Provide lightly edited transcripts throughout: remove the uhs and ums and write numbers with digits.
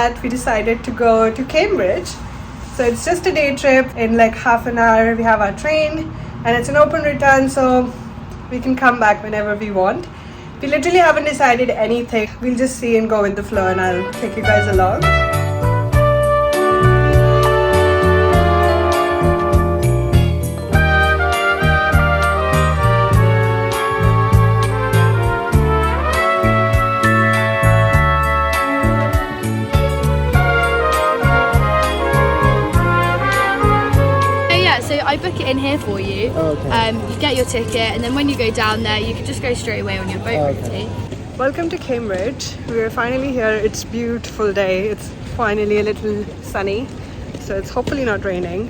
that, we decided to go to Cambridge. So it's just a day trip. In like half an hour we have our train, and it's an open return, so we can come back whenever we want. We literally haven't decided anything. We'll just see and go with the flow, and I'll take you guys along. I book it in here for you. Oh, okay. You get your ticket, and then when you go down there, you can just go straight away on your boat. Okay. Welcome to Cambridge. We're finally here. It's a beautiful day. It's finally a little sunny, so it's hopefully not raining.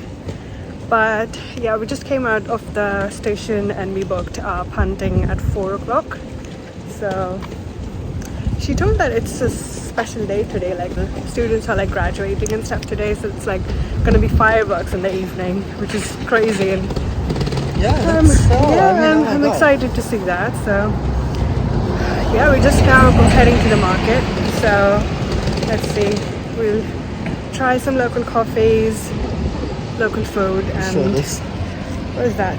But yeah, we just came out of the station and we booked Punting at 4 o'clock. So she told that it's a special day today, like the students are like graduating and stuff today, so it's like gonna be fireworks in the evening, which is crazy. And I'm excited to see that. So yeah, we're just now heading to the market, so let's see, we'll try some local coffees, local food, and what is that?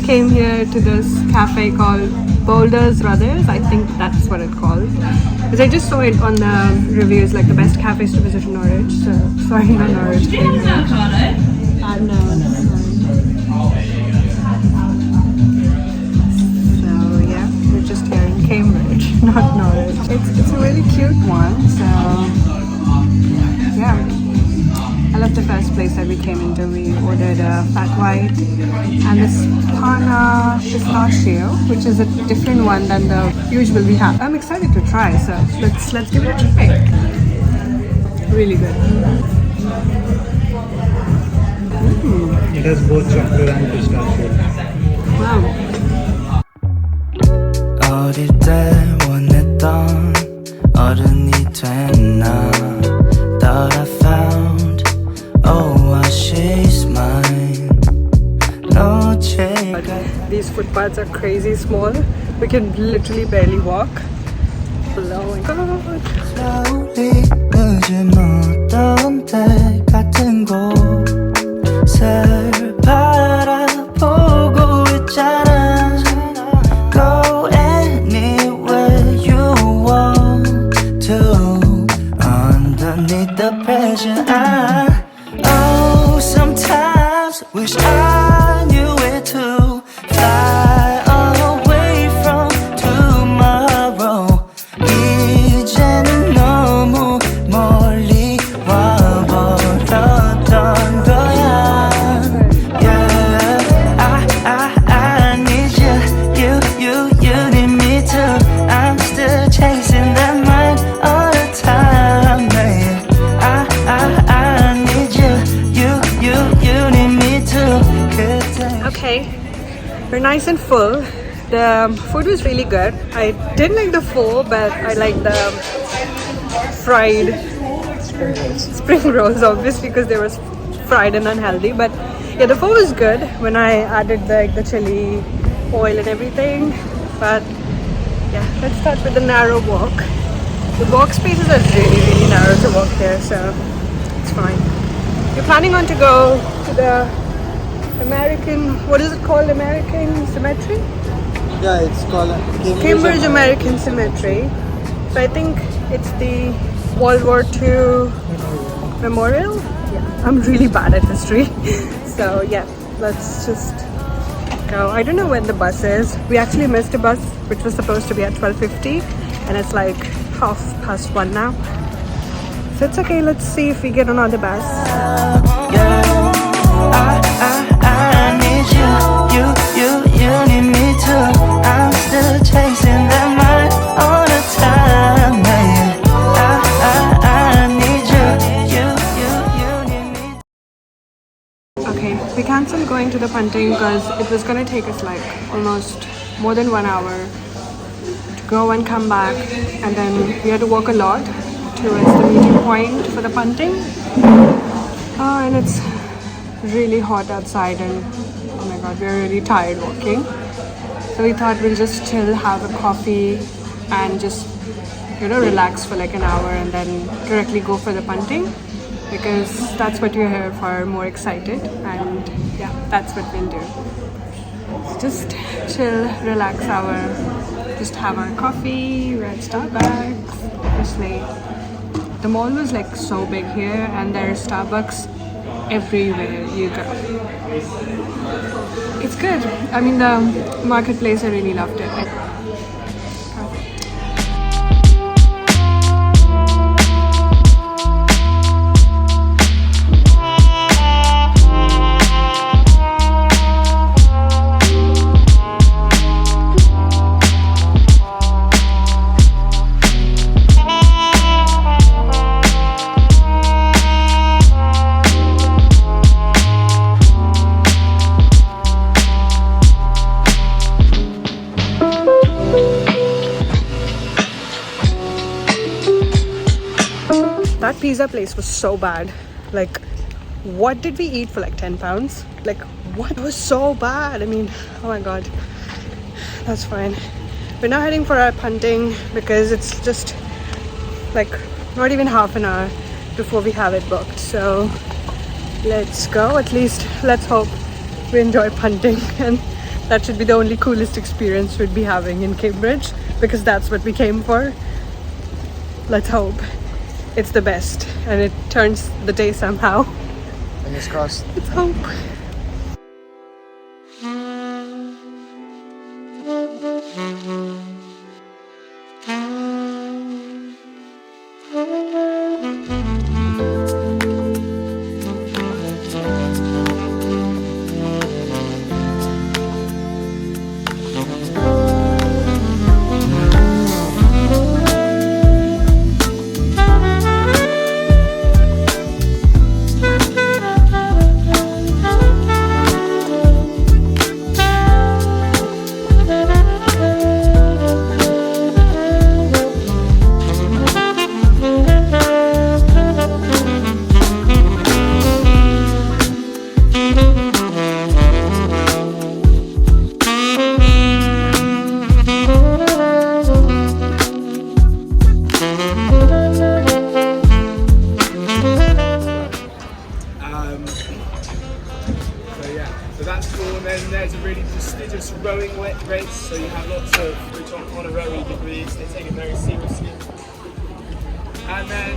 Came here to this cafe called Boulders Brothers. I think that's what it's called, because I just saw it on the reviews, like the best cafes to visit in Norwich. So sorry, not Norwich. Do you have avocado? No. So yeah, we're just here in Cambridge, not Norwich. It's a really cute one. So yeah. I love the first place that we came into. We ordered a fat white and this pana pistachio, which is a different one than the usual we have. I'm excited to try, so let's give it a try. Really good. It has both chocolate and pistachio. Wow. 어릴 때 원했던 어른이 됐나? Thought I found. Oh, she's mine. No change. These footpaths are crazy small. We can literally barely walk. Oh my god. Slowly 늦은 어떤 때 같은 곳을 바라보고 있잖아. Go anywhere you want to. Underneath the pressure, oh, sometimes wish I knew it too. Fly away from tomorrow. 이제는 너무 멀리 와버렸던 거야. Yeah, I need you need me too. I'm still chasing that mind all the time, man. I need you need me too. Okay, we're nice and full. The food was really good. I didn't like the pho, but I like the fried spring rolls, obviously, because they were fried and unhealthy. But yeah, the pho was good when I added the chili oil and everything. But yeah, let's start with the narrow walk. The walk spaces are really narrow to walk here, so it's fine. We're planning on to go to the American, what is it called, American Cemetery? Yeah, it's called Cambridge American Cemetery. So I think it's the World War II memorial. Yeah, I'm really bad at history. So yeah, let's just go. I don't know when the bus is. We actually missed a bus which was supposed to be at 12:50, and it's like 1:30 now. So it's okay, let's see if we get another bus. Yeah, I need you need me too. I'm still chasing that mind all the time, man. I need you need me. Okay, we cancelled going to the Punting because it was gonna take us like almost more than 1 hour to go and come back, and then we had to walk a lot towards the meeting point for the Punting. And it's really hot outside, and oh my god, we're really tired walking. So we thought we'll just chill, have a coffee, and just, you know, relax for like an hour and then directly go for the Punting, because that's what we're here for, more excited, and yeah, that's what we'll do. So just chill, relax just have our coffee, we're at Starbucks. Obviously, the mall was like so big here, and there are Starbucks everywhere you go. It's good. I mean, the marketplace, I really loved it. That pizza place was so bad. Like, what did we eat for like 10 pounds? Like, what? It was so bad. I mean, oh my god. That's fine. We're now heading for our Punting because it's just like not even half an hour before we have it booked. So let's go. At least let's hope we enjoy Punting, and that should be the only coolest experience we'd be having in Cambridge, because that's what we came for. Let's hope it's the best and it turns the day somehow. Fingers crossed. Let's hope. So that's cool, and then there's a really prestigious rowing race, so you have lots of which on honorary degrees, they take it very seriously. And then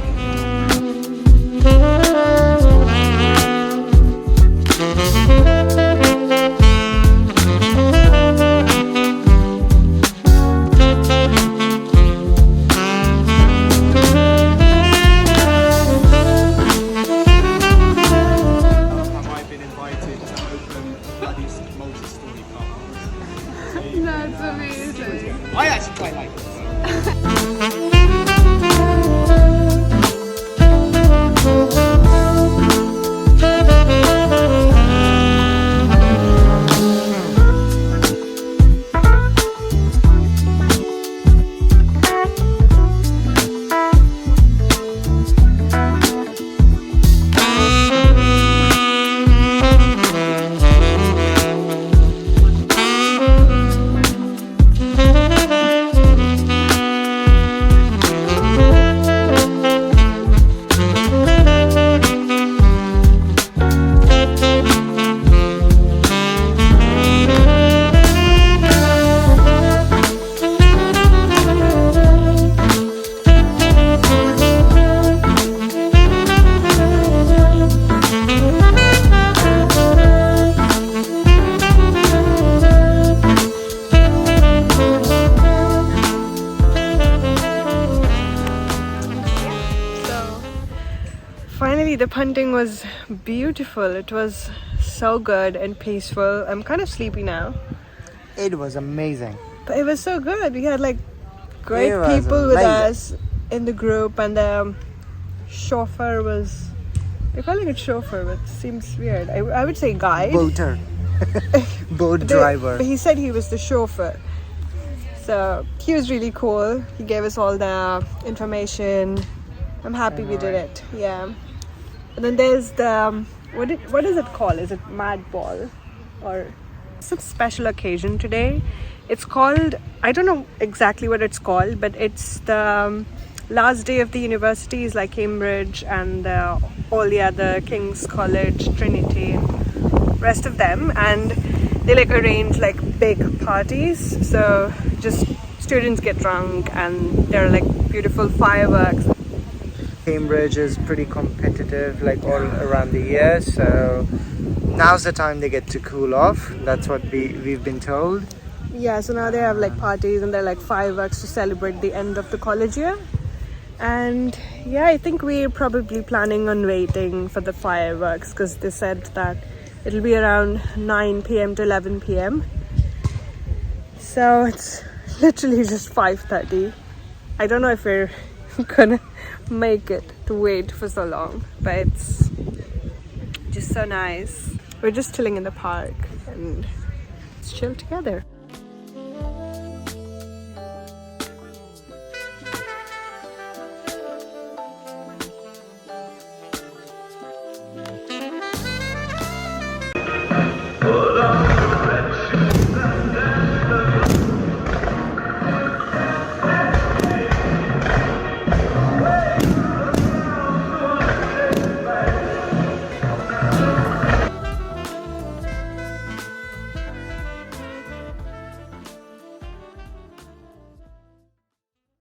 That's amazing. I actually quite like it. finally the punting was beautiful. It was so good and peaceful. I'm kind of sleepy now, It was amazing. but it was so good. We had like great It was people with amazing. us in the group, and the chauffeur was, they're calling it chauffeur, but it seems weird. I would say guide. Boater. Boat They- driver. But he said he was the chauffeur. So he was really cool. He gave us all the information. I'm happy we did it. Yeah. And then there's the what is it called? Is it mayball or some special occasion today? It's called, I don't know exactly what it's called, but it's the last day of the universities like Cambridge and all the other King's College, Trinity, rest of them, and they like arrange like big parties, so just students get drunk and there are like beautiful fireworks. Cambridge is pretty competitive like all around the year, so now's the time they get to cool off. That's what we've been told. Yeah, so now they have like parties and they're like fireworks to celebrate the end of the college year. And yeah, I think we're probably planning on waiting for the fireworks because they said that it'll be around 9 p.m. to 11 p.m. So it's literally just 5:30. I don't know if we're gonna make it to wait for so long, but it's just so nice. We're just chilling in the park and let's chill together.